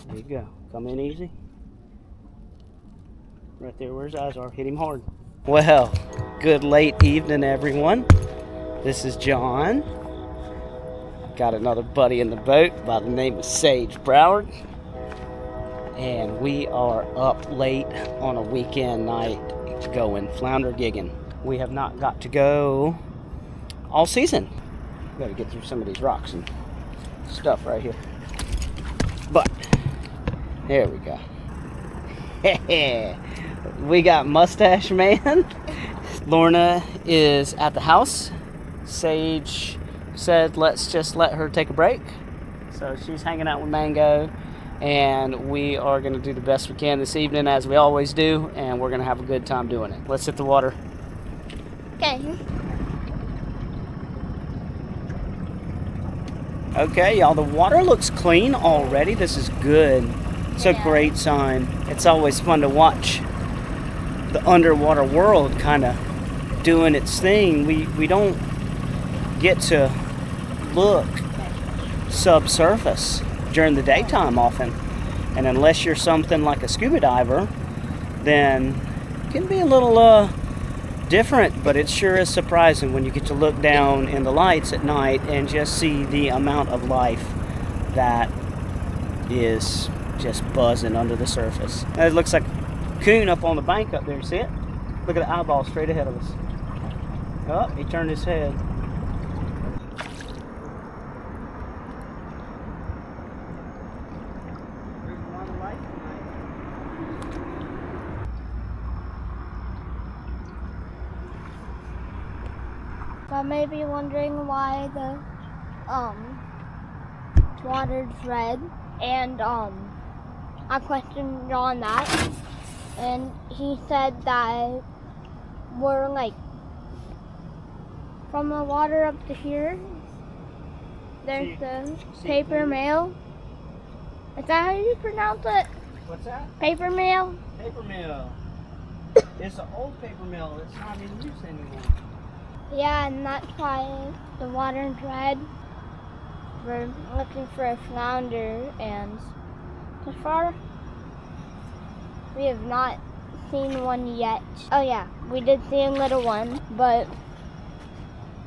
There you go. Come in easy. Right there where his eyes are. Hit him hard. Well, good late evening, everyone. This is John. Got another buddy in the boat by the name of Sage Broward. And we are up late on a weekend night going flounder gigging. We have not got to go all season. Got to get through some of these rocks and stuff right here. But there we go. We got Mustache Man. Lorna is at the house. Sage said let's just let her take a break. So she's hanging out with Mango, and we are going to do the best we can this evening, as we always do, and we're going to have a good time doing it. Let's hit the water. Okay. Okay, y'all, the water looks clean already. This is good. It's a great sign. It's always fun to watch the underwater world kind of doing its thing. We don't get to look subsurface during the daytime often, and unless you're something like a scuba diver, then it can be a little different, but it sure is surprising when you get to look down in the lights at night and just see the amount of life that is just buzzing under the surface. It looks like a coon up on the bank up there. See it? Look at the eyeball straight ahead of us. Oh, he turned his head. I may be wondering why the water's red, and I questioned John that, and he said that we're like from the water up to here. There's the paper mail. Is that how you pronounce it? What's that? Paper mail? Paper mill. It's an old paper mill. It's not in use anymore. Yeah, and that's why the water's red. We're looking for a flounder, and so far we have not seen one yet. Oh yeah, we did see a little one, but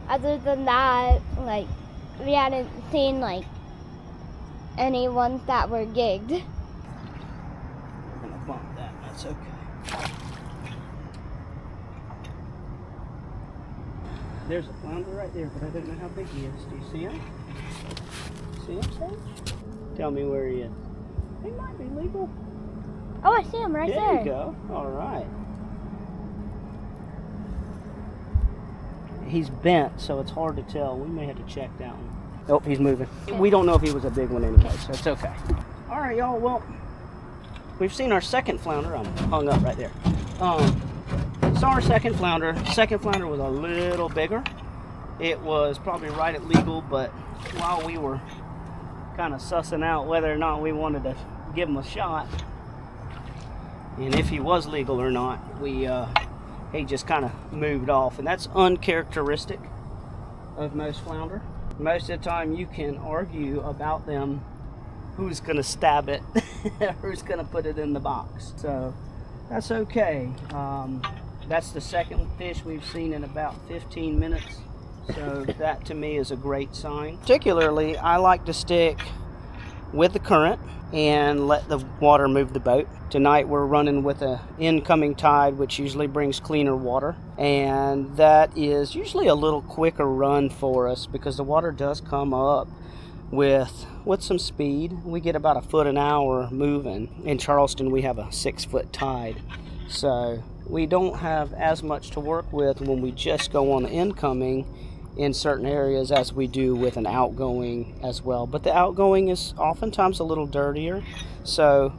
other than that, like, we hadn't seen like any ones that were gigged. I'm gonna bump that. That's okay. There's a flounder right there, but I don't know how big he is. Do you see him? See him, Sage? Tell me where he is. He might be legal. Oh, I see him right there. There you go. All right. He's bent, so it's hard to tell. We may have to check that one. Oh, he's moving. We don't know if he was a big one anyway, so it's okay. All right, y'all. Well, we've seen our second flounder. I'm hung up right there. Saw our second flounder. Second flounder was a little bigger. It was probably right at legal, but while we were kind of sussing out whether or not we wanted to give him a shot, and if he was legal or not, he just kind of moved off, and that's uncharacteristic of most flounder. Most of the time you can argue about them, who's going to stab it, who's going to put it in the box. So that's okay. That's the second fish we've seen in about 15 minutes. So that to me is a great sign. Particularly, I like to stick with the current and let the water move the boat. Tonight we're running with an incoming tide, which usually brings cleaner water. And that is usually a little quicker run for us because the water does come up with some speed. We get about a foot an hour moving. In Charleston we have a 6-foot tide. So we don't have as much to work with when we just go on the incoming in certain areas as we do with an outgoing as well. But the outgoing is oftentimes a little dirtier. So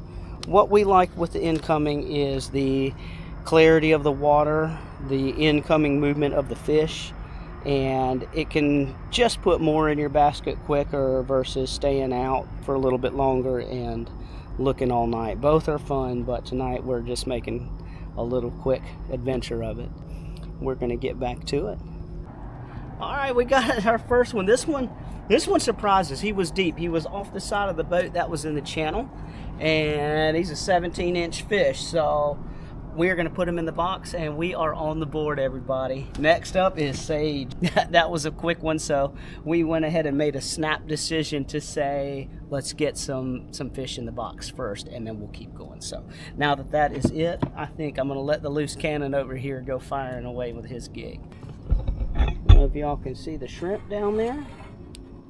what we like with the incoming is the clarity of the water, the incoming movement of the fish, and it can just put more in your basket quicker versus staying out for a little bit longer and looking all night. Both are fun, but tonight we're just making a little quick adventure of it. We're going to get back to it. All right, we got our first one. This one surprises. He was deep. He was off the side of the boat that was in the channel, and he's a 17-inch fish. So we're gonna put him in the box, and we are on the board, everybody. Next up is Sage. That was a quick one, so we went ahead and made a snap decision to say, let's get some fish in the box first, and then we'll keep going. So now that is it, I think I'm gonna let the loose cannon over here go firing away with his gig. I don't know if y'all can see the shrimp down there,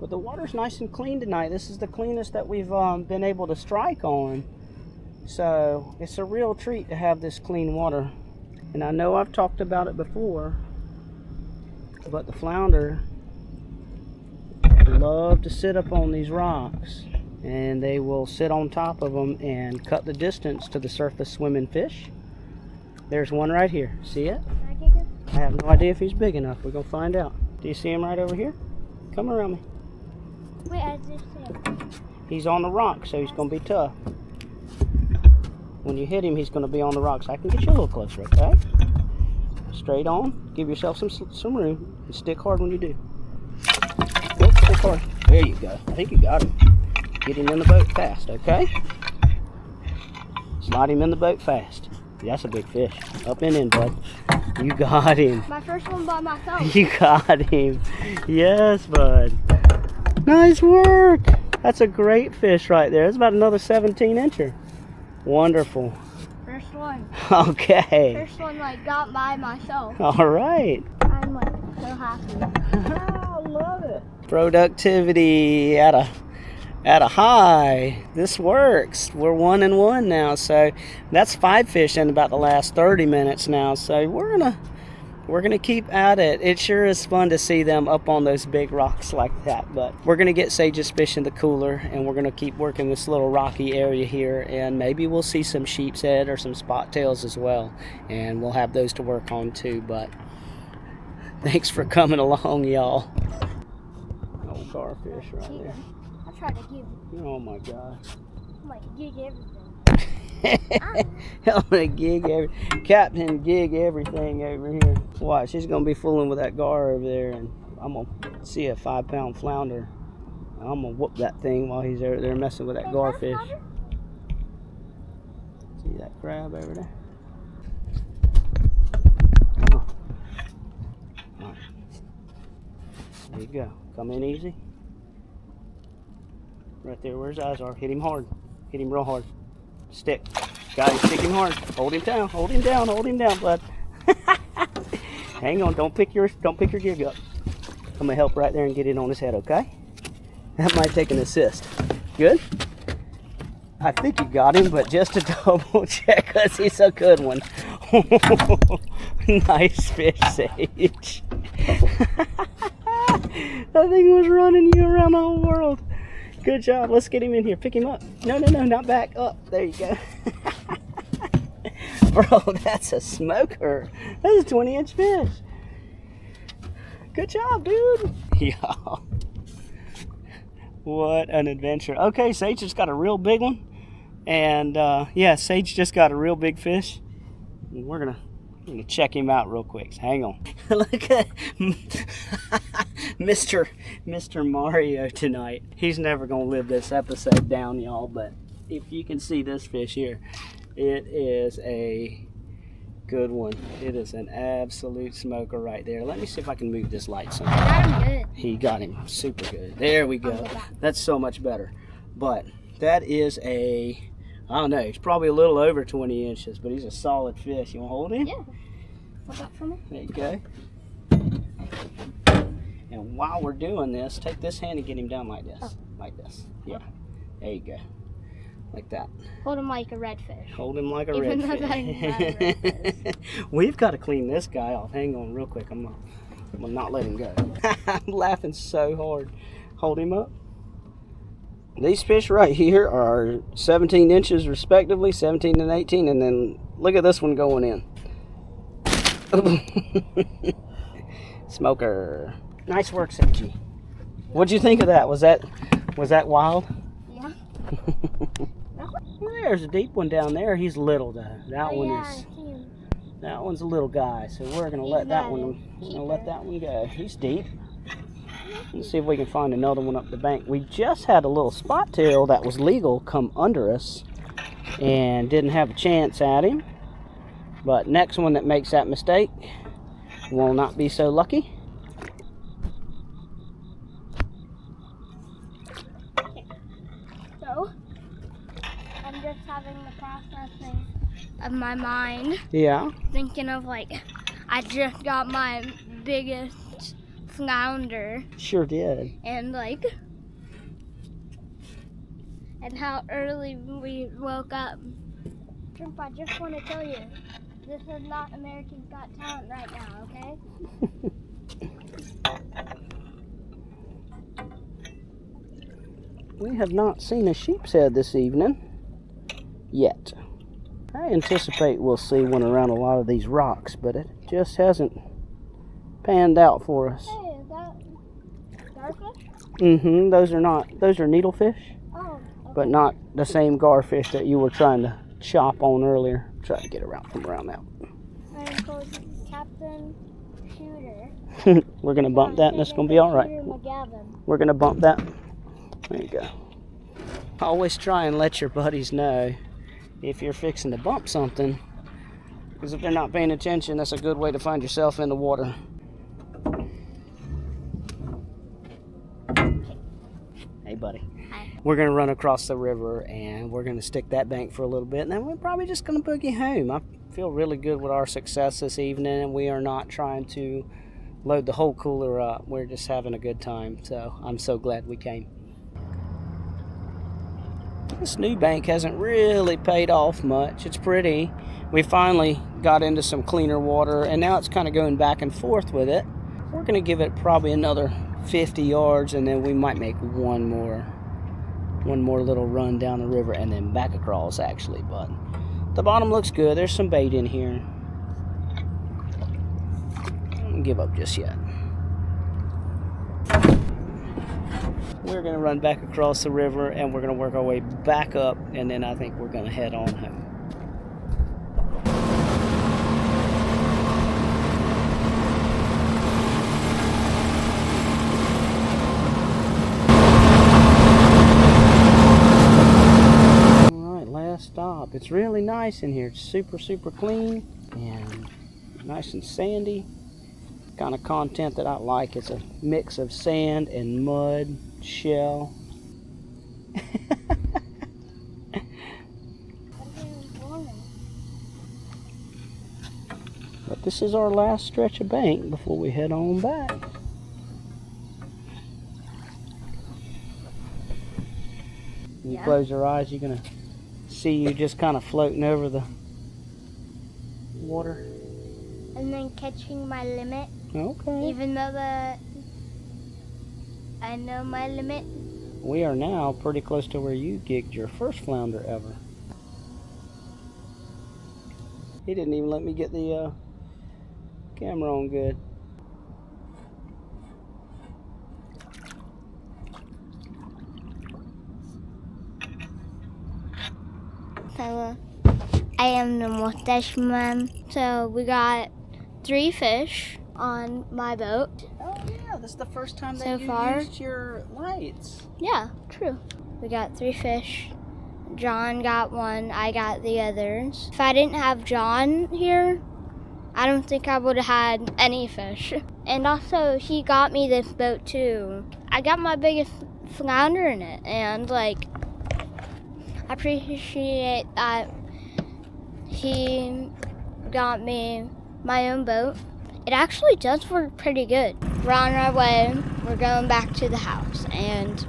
but the water's nice and clean tonight. This is the cleanest that we've been able to strike on. So it's a real treat to have this clean water. And I know I've talked about it before, but the flounder love to sit up on these rocks, and they will sit on top of them and cut the distance to the surface swimming fish. There's one right here. See it? I have no idea if he's big enough. We're gonna find out. Do you see him right over here? Come around me. Wait, I just see him. He's on the rock, so he's gonna be tough. When you hit him, he's going to be on the rocks. I can get you a little closer, okay? Straight on. Give yourself some room. And stick hard when you do. Yep, stick hard. There you go. I think you got him. Get him in the boat fast, okay? Slide him in the boat fast. That's a big fish. Up and in, bud. You got him. My first one by myself. You got him. Yes, bud. Nice work. That's a great fish right there. It's about another 17-incher. Wonderful. First one. Okay. First one like got by myself. All right. I'm like so happy. I love it. Productivity at a high. This works. We're 1-1 now, so that's 5 fish in about the last 30 minutes now. So we're gonna keep at it. It sure is fun to see them up on those big rocks like that. But we're gonna get Sage's fish in the cooler, and we're gonna keep working this little rocky area here, and maybe we'll see some sheep's head or some spot tails as well, and we'll have those to work on too. But thanks for coming along, y'all. Oh, garfish right there. I tried to give. Oh my God. I'm like gig everything. I'm gonna Captain Gig everything over here. Watch, she's gonna be fooling with that gar over there, and I'm gonna see a 5-pound flounder. I'm gonna whoop that thing while he's over there messing with that garfish. See that crab over there? Come on. All right. There you go. Come in easy. Right there where his eyes are. Hit him hard. Hit him real hard. Stick. Got him. Stick him hard. Hold him down. Hold him down. Hold him down, bud. Hang on. Don't pick your gig up. I'm gonna help right there and get it on his head, okay? That might take an assist. Good? I think you got him, but just to double check, because he's a good one. Nice fish, Sage. That thing was running you around the whole world. Good job. Let's get him in here. Pick him up. No, not back up. There you go. Bro, that's a smoker. That's a 20-inch fish. Good job, dude. Y'all. What an adventure. Okay, Sage just got a real big one. And yeah, Sage just got a real big fish. And we're gonna check him out real quick. So hang on. Look at Mr. Mario tonight. He's never gonna live this episode down, y'all, but if you can see this fish here, it is a good one. It is an absolute smoker right there. Let me see if I can move this light some. I got him good. He got him super good. There we go. That's so much better. But that is a, I don't know, he's probably a little over 20 inches, but he's a solid fish. You want to hold him? Yeah. Hold that for me. There you go. And while we're doing this, take this hand and get him down like this. Oh. Like this. Yeah. There you go. Like that. Hold him like a redfish. Hold him like a redfish. We've got to clean this guy off. Hang on real quick. I'm gonna not let him go. I'm laughing so hard. Hold him up. These fish right here are 17 inches respectively, 17 and 18, and then look at this one going in. Smoker. Nice work, Seiji. What'd you think of that? Was that wild? Yeah. Well, there's a deep one down there. He's little though. That one's a little guy, so we're gonna let that one go. He's deep. Let's see if we can find another one up the bank. We just had a little spot tail that was legal come under us, and didn't have a chance at him. But next one that makes that mistake will not be so lucky. So, I'm just having the processing of my mind. Yeah. Thinking of like, I just got my biggest flounder. Sure did. And like, and how early we woke up. Shrimp, I just want to tell you, this is not American's Got Talent right now, okay? We have not seen a sheep's head this evening yet. I anticipate we'll see one around a lot of these rocks, but it just hasn't panned out for us. Hey, is that garfish? Mm-hmm. Those are needlefish, Oh, okay. but not the same garfish that you were trying to chop on earlier. Try to get around from around that. I'm called Captain Shooter. We're gonna bump that, and it's gonna be all right. Shooter McGavin. We're gonna bump that. There you go. Always try and let your buddies know if you're fixing to bump something, because if they're not paying attention, that's a good way to find yourself in the water. Hey, buddy. Hi. We're gonna run across the river, and we're gonna stick that bank for a little bit, and then we're probably just gonna boogie home. I feel really good with our success this evening, and we are not trying to load the whole cooler up. We're just having a good time, so I'm so glad we came. This new bank hasn't really paid off much. It's pretty. We finally got into some cleaner water, and now it's kind of going back and forth with it. We're going to give it probably another 50 yards, and then we might make one more little run down the river and then back across, actually. But the bottom looks good. There's some bait in here. I don't give up just yet. We're going to run back across the river, and we're going to work our way back up, and then I think we're going to head on home. All right, last stop. It's really nice in here. It's super, super clean and nice and sandy. Kind of content that I like. It's a mix of sand and mud, shell. But this is our last stretch of bank before we head on back. When you close your eyes, you're gonna see you just kind of floating over the water. And then catching my limit. Okay. Even though I know my limit. We are now pretty close to where you gigged your first flounder ever. He didn't even let me get the camera on good. So I am the mustache man. So we got 3 fish on my boat. Oh yeah, this is the first time So that you far. used your lights. Yeah, true. We got 3 fish. John got 1, I got the others. If I didn't have John here, I don't think I would have had any fish. And also, he got me this boat too. I got my biggest flounder in it, and like, I appreciate that he got me my own boat. It actually does work pretty good. We're on our way. We're going back to the house, and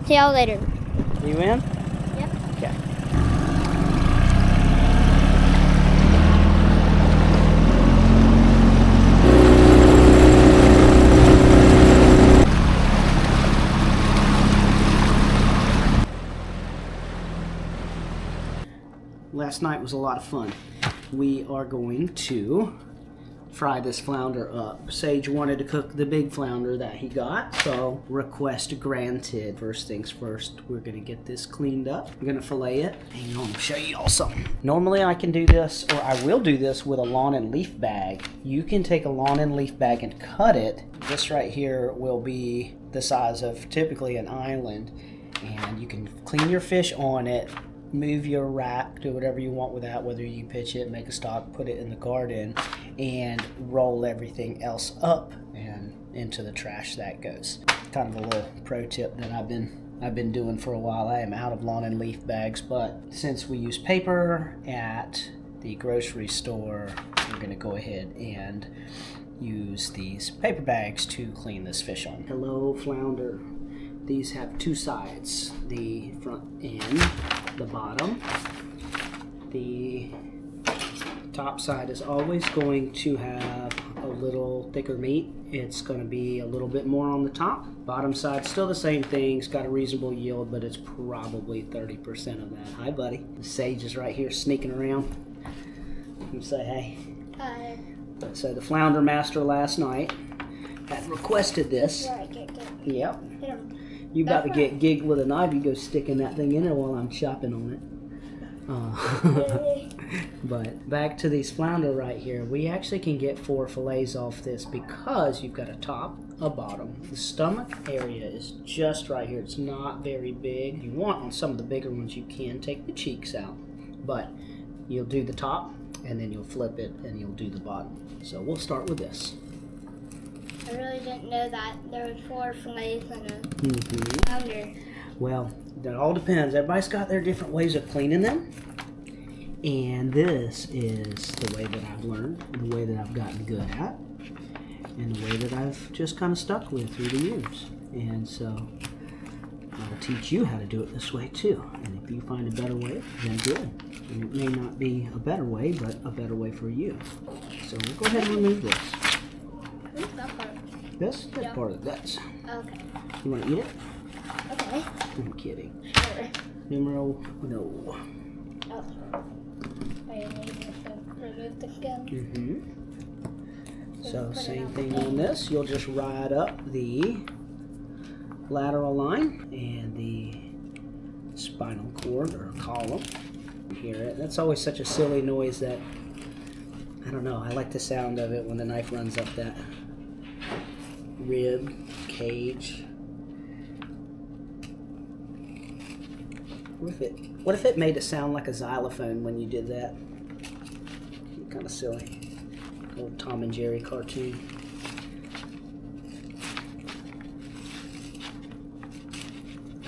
see y'all later. You in? Yep. Okay. Last night was a lot of fun. We are going to fry this flounder up. Sage wanted to cook the big flounder that he got, so request granted. First things first, we're gonna get this cleaned up. We're gonna fillet it. Hang on, I'll show you all something. Normally I can do this, or I will do this with a lawn and leaf bag. You can take a lawn and leaf bag and cut it. This right here will be the size of typically an island, and you can clean your fish on it, move your rack, do whatever you want with that, whether you pitch it, make a stock, put it in the garden, and roll everything else up and into the trash that goes. Kind of a little pro tip that I've been doing for a while. I am out of lawn and leaf bags, but since we use paper at the grocery store, we're gonna go ahead and use these paper bags to clean this fish on. Hello, flounder. These have two sides, the front and the bottom. The top side is always going to have a little thicker meat. It's going to be a little bit more on the top. Bottom side, still the same thing. It's got a reasonable yield, but it's probably 30% of that. Hi, buddy. The Sage is right here sneaking around. You say hey. Hi. So the flounder master last night had requested this. Right, get. Yep. Hit him. You about to get gigged with a knife, you go sticking that thing in there while I'm chopping on it. But back to these flounder right here. We actually can get 4 fillets off this because you've got a top, a bottom. The stomach area is just right here. It's not very big. If you want, on some of the bigger ones, you can take the cheeks out. But you'll do the top, and then you'll flip it, and you'll do the bottom. So we'll start with this. I really didn't know that there was 4 fillets and a flounder. Well, that all depends. Everybody's got their different ways of cleaning them. And this is the way that I've learned, the way that I've gotten good at, and the way that I've just kind of stuck with through the years. And so I'll teach you how to do it this way too. And if you find a better way, then good. And it may not be a better way, but a better way for you. So we'll go ahead and remove this. Who's that part? This? That's part of the guts. Okay. You want to eat it? Okay. I'm kidding. Sure. Numero no. Oh. I need to remove the skin. So same thing on this. You'll just ride up the lateral line and the spinal cord or column. You hear it. That's always such a silly noise that, I don't know, I like the sound of it when the knife runs up that rib cage. What if it made it sound like a xylophone when you did that? Kind of silly. Old Tom and Jerry cartoon.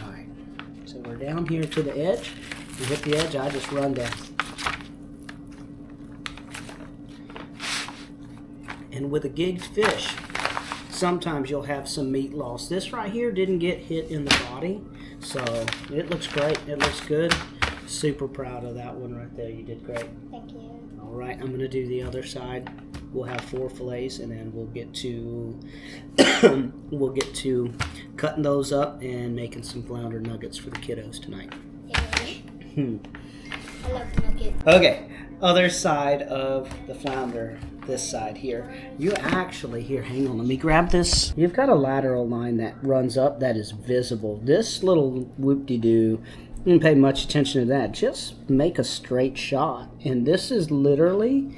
Alright, so we're down here to the edge. You hit the edge, I just run down. And with a gigged fish, sometimes you'll have some meat loss. This right here didn't get hit in the body, so it looks great. It looks good. Super proud of that one right there. You did great. Thank you. All right, I'm gonna do the other side. We'll have 4 fillets, and then we'll get to cutting those up and making some flounder nuggets for the kiddos tonight. Yay. I love nuggets. Okay, other side of the flounder. This side here. You actually, here, hang on, let me grab this. You've got a lateral line that runs up that is visible. This little whoop-de-doo, you don't pay much attention to that. Just make a straight shot. And this is literally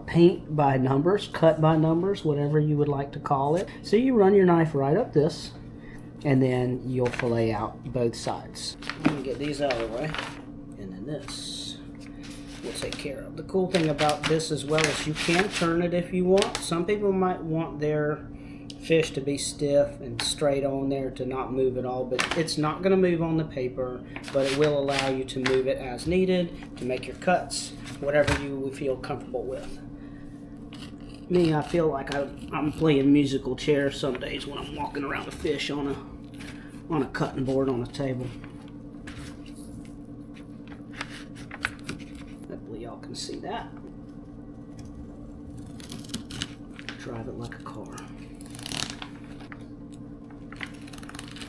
paint by numbers, cut by numbers, whatever you would like to call it. So you run your knife right up this, and then you'll fillet out both sides. Let me get these out of the way. And then this we'll take care of. The cool thing about this as well is you can turn it if you want. Some people might want their fish to be stiff and straight on there to not move at all, but it's not going to move on the paper, but it will allow you to move it as needed to make your cuts, whatever you feel comfortable with. Me, I feel like I'm playing musical chairs some days when I'm walking around a fish on a cutting board on a table. Y'all can see that. Drive it like a car.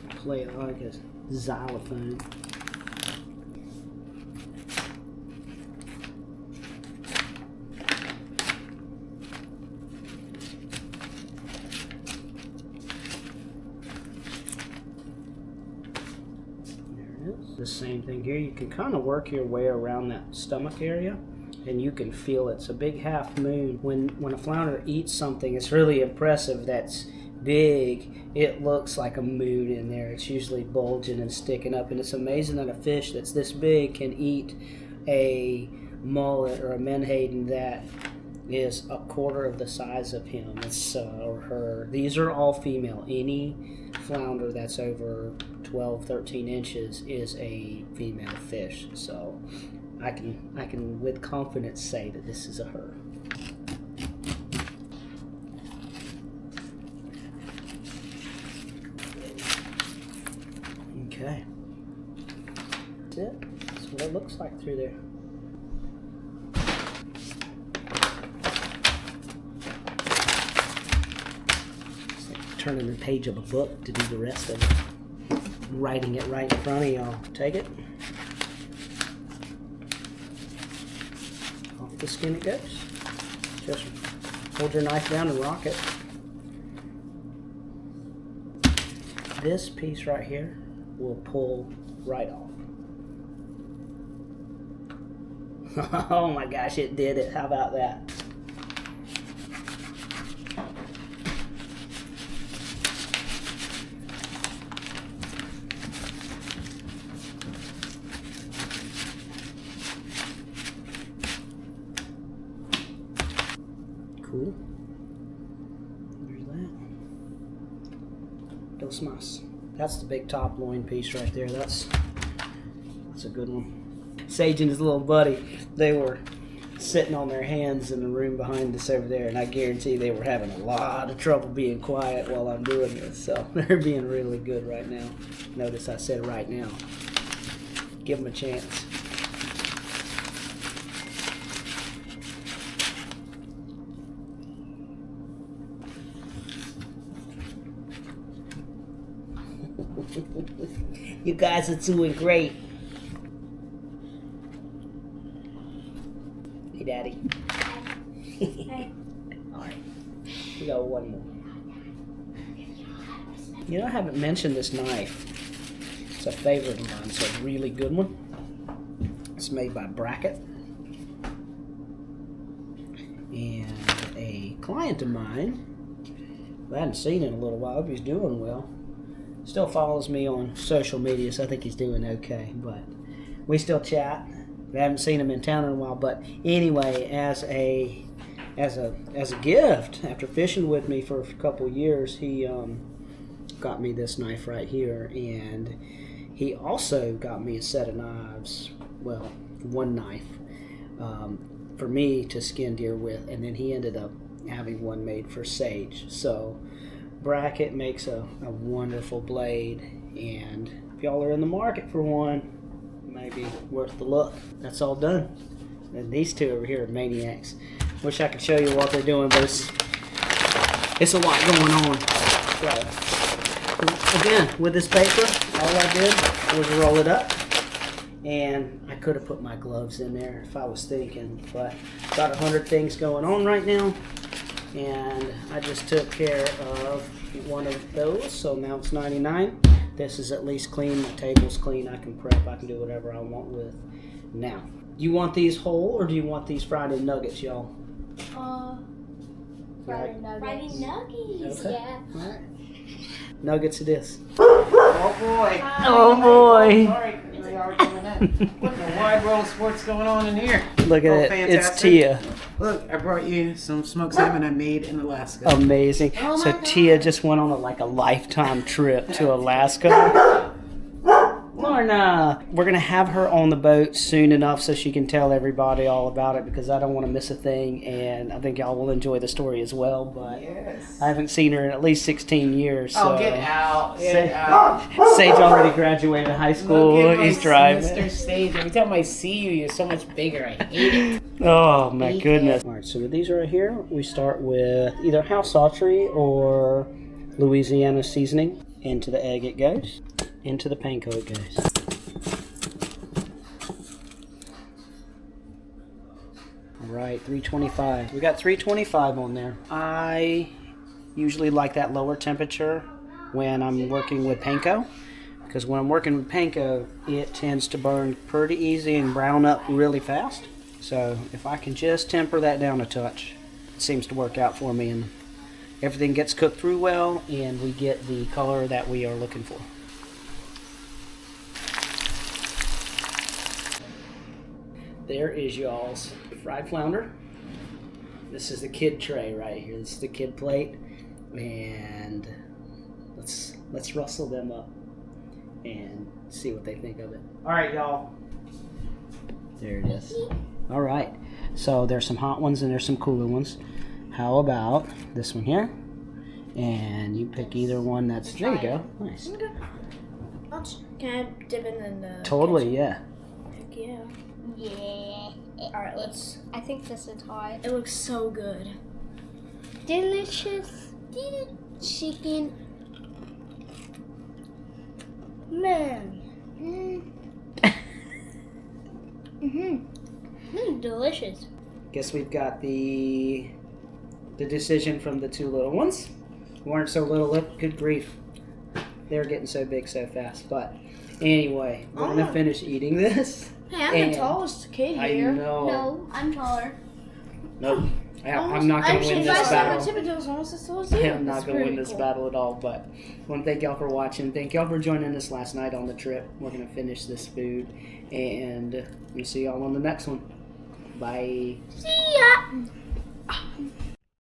Play it like a xylophone. It's the same thing here. You can kind of work your way around that stomach area, and you can feel it's a big half moon. When a flounder eats something, it's really impressive. That's big. It looks like a moon in there. It's usually bulging and sticking up, and it's amazing that a fish that's this big can eat a mullet or a menhaden that is a quarter of the size of him or her. These are all female. Any flounder that's over 12, 13 inches is a female fish. So I can with confidence say that this is a her. Okay. That's it. That's what it looks like through there. It's like turning the page of a book to do the rest of it. Writing it right in front of y'all. Take it. Off the skin it goes. Just hold your knife down and rock it. This piece right here will pull right off. Oh my gosh, it did it. How about that? Cool. There's that. Dos mas. That's the big top loin piece right there. That's a good one. Sage and his little buddy, they were sitting on their hands in the room behind us over there, and I guarantee they were having a lot of trouble being quiet while I'm doing this. So they're being really good right now. Notice I said right now. Give them a chance. You guys are doing great. Hey, Daddy. Alright. We got one more. You know, I haven't mentioned this knife. It's a favorite of mine. It's a really good one. It's made by Bracket. And a client of mine, I hadn't seen in a little while. I hope he's doing well. Still follows me on social media, so I think he's doing okay. But we still chat. We haven't seen him in town in a while. But anyway, as a gift, after fishing with me for a couple years, he got me this knife right here, and he also got me a set of knives. Well, one knife for me to skin deer with, and then he ended up having one made for Sage. So Bracket makes a wonderful blade, and if y'all are in the market for one, maybe worth the look. That's all done. And these two over here are maniacs. Wish I could show you what they're doing, but it's a lot going on. So, again, with this paper, all I did was roll it up, and I could have put my gloves in there if I was thinking, but got 100 things going on right now. And I just took care of one of those, so now it's 99. This is at least clean. My table's clean. I can prep. I can do whatever I want with. Now, do you want these whole or do you want these fried in nuggets, y'all? Fried nuggets. Fried nuggets. Okay. Yeah. All right. Nuggets it is. Oh boy. Oh boy. Sorry, we are doing that. What in the wide world of sports going on in here? Look at Oh, it. fantastic. It's Tia. Look, I brought you some smoked salmon I made in Alaska. Amazing. Oh So my Tia God. just went on a lifetime trip to Alaska. Lorna, we're gonna have her on the boat soon enough so she can tell everybody all about it, because I don't want to miss a thing, and I think y'all will enjoy the story as well. But Yes. I haven't seen her in at least 16 years. So Oh, get out. Get Sage, out. Sage already graduated high school. Look at my He's driving. Mr. Sage. Every time I see you, you're so much bigger. I hate it. Oh my Eat goodness. Alright, so with these right here, we start with either house archery or Louisiana seasoning. Into the egg it goes. Into the panko it goes. Alright, 325. We got 325 on there. I usually like that lower temperature when I'm working with panko, Because when I'm working with panko, it tends to burn pretty easy and brown up really fast. So if I can just temper that down a touch, it seems to work out for me, and everything gets cooked through well, and we get the color that we are looking for. There is y'all's fried flounder. This is the kid tray right here. This is the kid plate, and let's rustle them up and see what they think of it. All right, y'all. There it is. All right. So there's some hot ones and there's some cooler ones. How about this one here? And you pick either one. That's there you go. Nice. Can I dip in the Totally, ketchup? yeah. Heck yeah. Yeah. Alright, let's. I think this is hot. It looks so good. Delicious. Chicken. Man. Delicious. Guess we've got the decision from the two little ones. Weren't so little, good grief. They're getting so big so fast. But anyway, we're gonna finish eating this. Hey, I'm the tallest kid I here. know. No, I'm taller. Nope. I'm not gonna win this battle. I'm not gonna win this battle at all. But I want to thank y'all for watching. Thank y'all for joining us last night on the trip. We're gonna finish this food, and we'll see y'all on the next one. Bye. See ya.